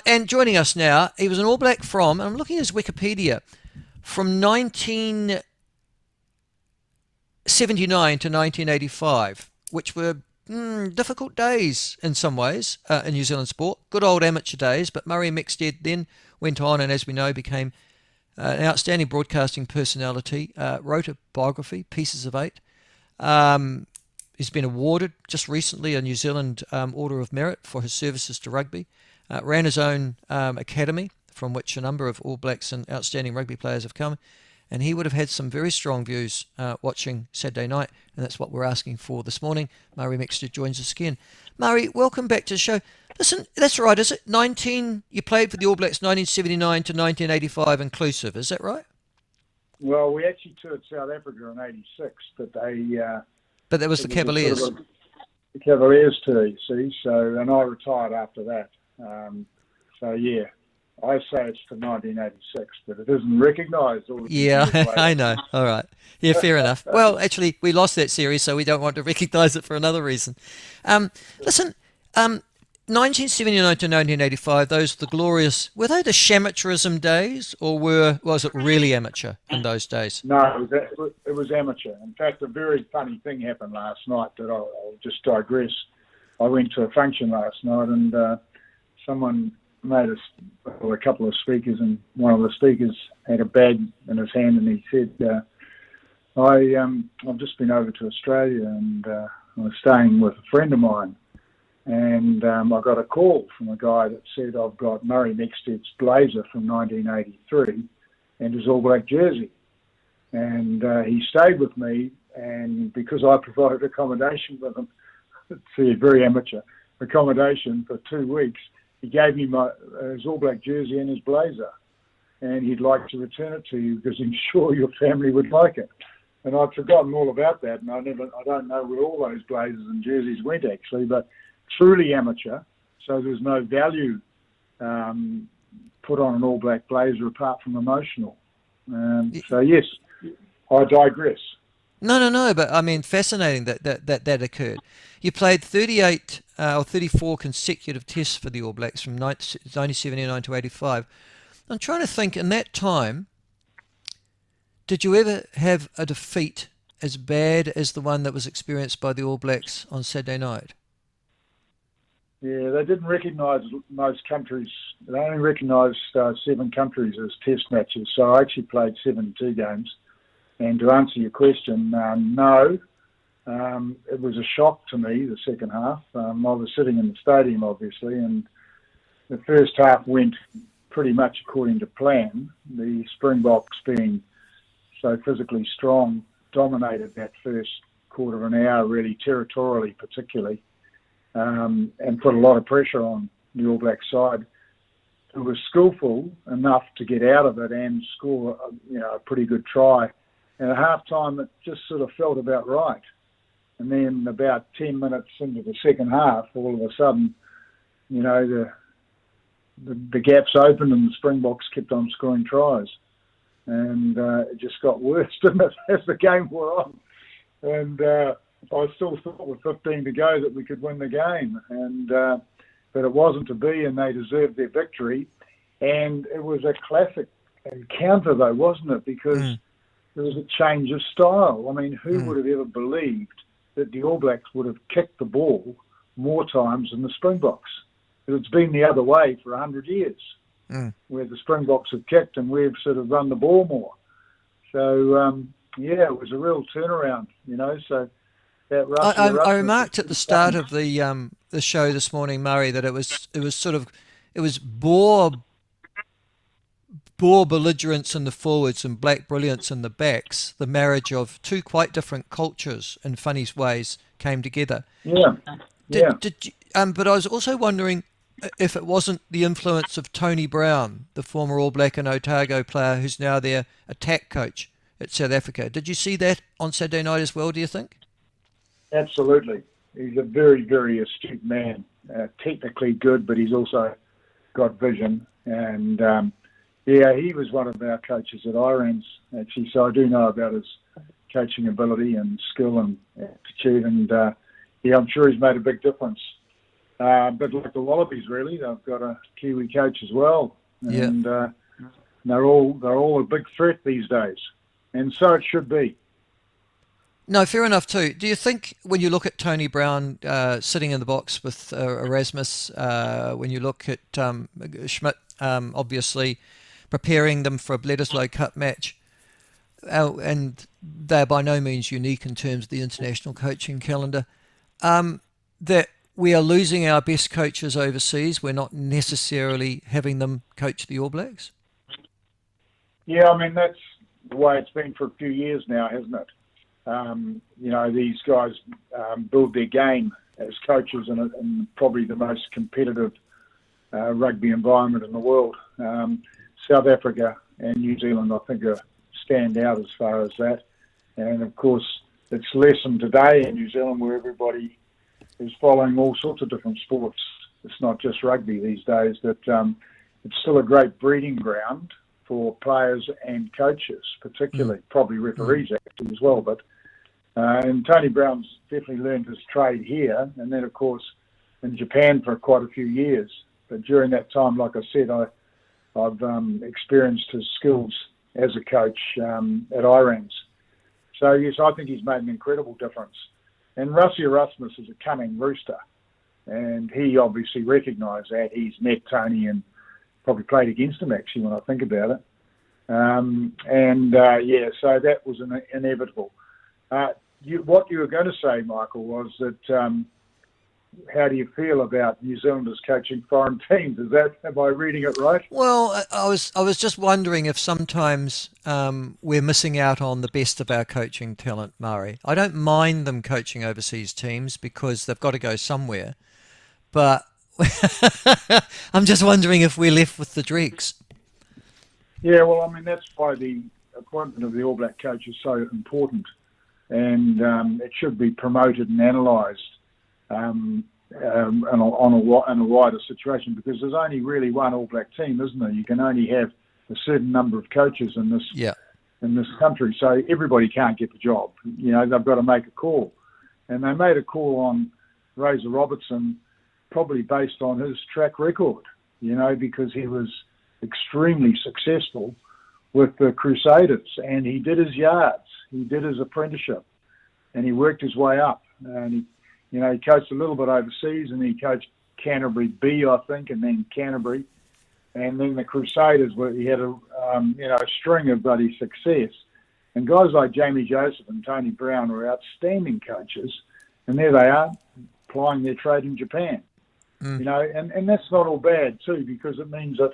And joining us now, he was an All Black from, and I'm looking at his Wikipedia, from 1979 to 1985, which were difficult days in some ways in New Zealand sport. Good old amateur days, but Murray Mexted then went on and, as we know, became an outstanding broadcasting personality, wrote a biography, Pieces of Eight. He's been awarded just recently a New Zealand Order of Merit for his services to rugby. Ran his own academy from which a number of All Blacks and outstanding rugby players have come. And he would have had some very strong views watching Saturday night, and that's what we're asking for this morning. Murray Mexted joins us again. Murray, welcome back to the show. Listen, that's right, is it? You played for the All Blacks 1979 to 1985 inclusive, is that right? Well, we actually toured South Africa in '86, but But that was the Cavaliers. Sort of the Cavaliers tour, you see. So, and I retired after that. I say it's to 1986, but it isn't recognised. I know. All right. Yeah, fair enough. Well, actually, we lost that series, so we don't want to recognise it for another reason. Listen, 1979 to 1985, those the glorious, were they the shamateurism days, or was it really amateur in those days? No, it was amateur. In fact, a very funny thing happened last night that I'll just digress. I went to a function last night, and someone made a couple of speakers, and one of the speakers had a bag in his hand, and he said, I've just been over to Australia, and I was staying with a friend of mine, and I got a call from a guy that said, I've got Murray Mexted's blazer from 1983 and his All Black jersey. And he stayed with me, and because I provided accommodation with him, see, very amateur, accommodation for 2 weeks, he gave me his All Black jersey and his blazer, and he'd like to return it to you because he's sure your family would like it. And I'd forgotten all about that, and I don't know where all those blazers and jerseys went actually, but truly amateur, so there's no value put on an All Black blazer apart from emotional. So yes, I digress. No, but I mean, fascinating that occurred. You played 38 or 34 consecutive tests for the All Blacks from 1979 to 85. I'm trying to think, in that time, did you ever have a defeat as bad as the one that was experienced by the All Blacks on Saturday night? Yeah, they didn't recognise most countries. They only recognised 7 countries as test matches, so I actually played 72 games. And to answer your question, no. It was a shock to me, the second half. I was sitting in the stadium, obviously, and the first half went pretty much according to plan. The Springboks, being so physically strong, dominated that first quarter of an hour, really territorially particularly, and put a lot of pressure on the All Black side, who was skillful enough to get out of it and score a pretty good try. And at half-time, it just sort of felt about right. And then about 10 minutes into the second half, all of a sudden, the gaps opened and the Springboks kept on scoring tries. And it just got worse, didn't it, as the game wore on. And I still thought with 15 to go that we could win the game. But it wasn't to be, and they deserved their victory. And it was a classic encounter, though, wasn't it? Because there was a change of style. I mean, who would have ever believed that the All Blacks would have kicked the ball more times than the Springboks? Because it's been the other way for 100 years, where the Springboks have kicked and we've sort of run the ball more. So, it was a real turnaround, so that I remarked at the start of the show this morning, Murray, that it was Boer belligerence in the forwards and black brilliance in the backs. The marriage of two quite different cultures in funny ways came together. Yeah. But I was also wondering if it wasn't the influence of Tony Brown, the former All Black and Otago player, who's now their attack coach at South Africa. Did you see that on Saturday night as well, do you think? Absolutely. He's a very, very astute man. Technically good, but he's also got vision. And he was one of our coaches at Irons, actually, so I do know about his coaching ability and skill and attitude, and I'm sure he's made a big difference But like the Wallabies, really, they've got a Kiwi coach as well, Yeah. and they're all a big threat these days, and so it should be. No, fair enough too. Do you think when you look at Tony Brown sitting in the box with Erasmus, when you look at Schmidt, obviously preparing them for a Bledisloe Cup match, and they're by no means unique in terms of the international coaching calendar, that we are losing our best coaches overseas? We're not necessarily having them coach the All Blacks? Yeah, I mean, that's the way it's been for a few years now, hasn't it? These guys build their game as coaches in probably the most competitive rugby environment in the world. South Africa and New Zealand, I think, stand out as far as that. And, of course, it's lessened today in New Zealand where everybody is following all sorts of different sports. It's not just rugby these days. That it's still a great breeding ground for players and coaches, particularly, probably referees actually as well. But and Tony Brown's definitely learned his trade here, and then of course in Japan for quite a few years. But during that time, like I said, I've experienced his skills as a coach at Irans. So yes, I think he's made an incredible difference. And Rusty Erasmus is a cunning rooster, and he obviously recognised that. He's met Tony and probably played against him actually when I think about it. So that was inevitable. What you were going to say, Michael, was that how do you feel about New Zealanders coaching foreign teams? Am I reading it right? Well, I was just wondering if sometimes we're missing out on the best of our coaching talent, Murray. I don't mind them coaching overseas teams because they've got to go somewhere, but I'm just wondering if we're left with the dregs. Yeah, well, I mean, that's why the appointment of the All Black coach is so important, and it should be promoted and analysed in a wider situation, because there's only really one All Black team, isn't there? You can only have a certain number of coaches in this country, so everybody can't get the job. They've got to make a call, and they made a call on Razor Robertson probably based on his track record, because he was extremely successful with the Crusaders, and he did his yards, he did his apprenticeship, and he worked his way up. And he coached a little bit overseas, and he coached Canterbury B, I think, and then Canterbury, and then the Crusaders. Where he had a string of bloody success, and guys like Jamie Joseph and Tony Brown were outstanding coaches, and there they are plying their trade in Japan. And that's not all bad too, because it means that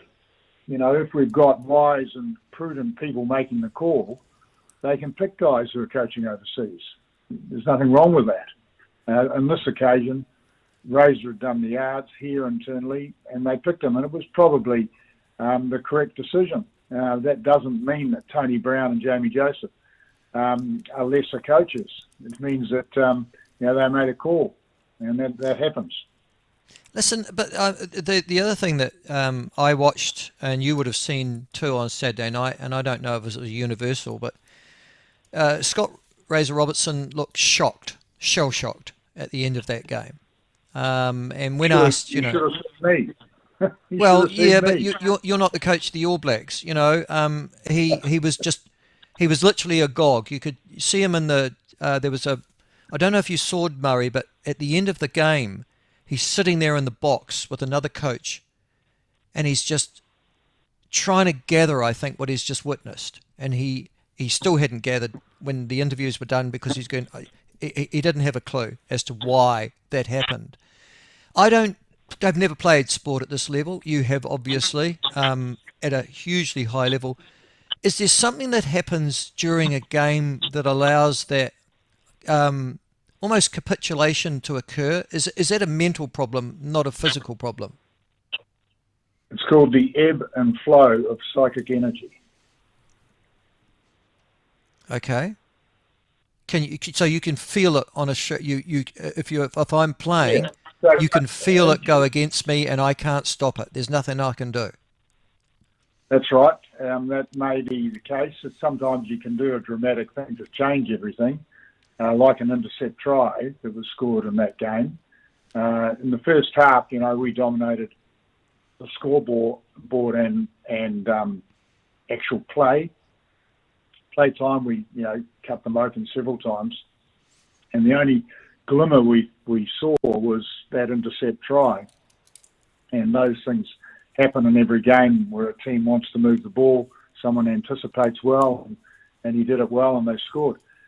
if we've got wise and prudent people making the call, they can pick guys who are coaching overseas. There's nothing wrong with that. On this occasion, Razor had done the yards here internally, and they picked him, and it was probably the correct decision. That doesn't mean that Tony Brown and Jamie Joseph are lesser coaches. It means that they made a call, and that happens. Listen, but the other thing that I watched, and you would have seen too on Saturday night, and I don't know if it was universal, but Scott Razor Robertson looked shell-shocked at the end of that game. And when asked, you should have seen me. Well, yeah, but you're not the coach of the All Blacks. He was literally agog. You could see him in there was I don't know if you saw Murray, but at the end of the game, he's sitting there in the box with another coach, and he's just trying to gather, I think, what he's just witnessed. And he still hadn't gathered when the interviews were done, because he didn't have a clue as to why that happened. I've never played sport at this level. You have, obviously, at a hugely high level. Is there something that happens during a game that allows that almost capitulation to occur? Is that a mental problem, not a physical problem? It's called the ebb and flow of psychic energy. Okay. So you can feel it on a show. If I'm playing, you can feel it go against me, and I can't stop it. There's nothing I can do. That's right. That may be the case. Sometimes you can do a dramatic thing to change everything, like an intercept try that was scored in that game. In the first half, we dominated the scoreboard and actual play time. We cut them open several times, and the only glimmer we saw was that intercept try. And those things happen in every game where a team wants to move the ball, someone anticipates well, and he did it well, and they scored.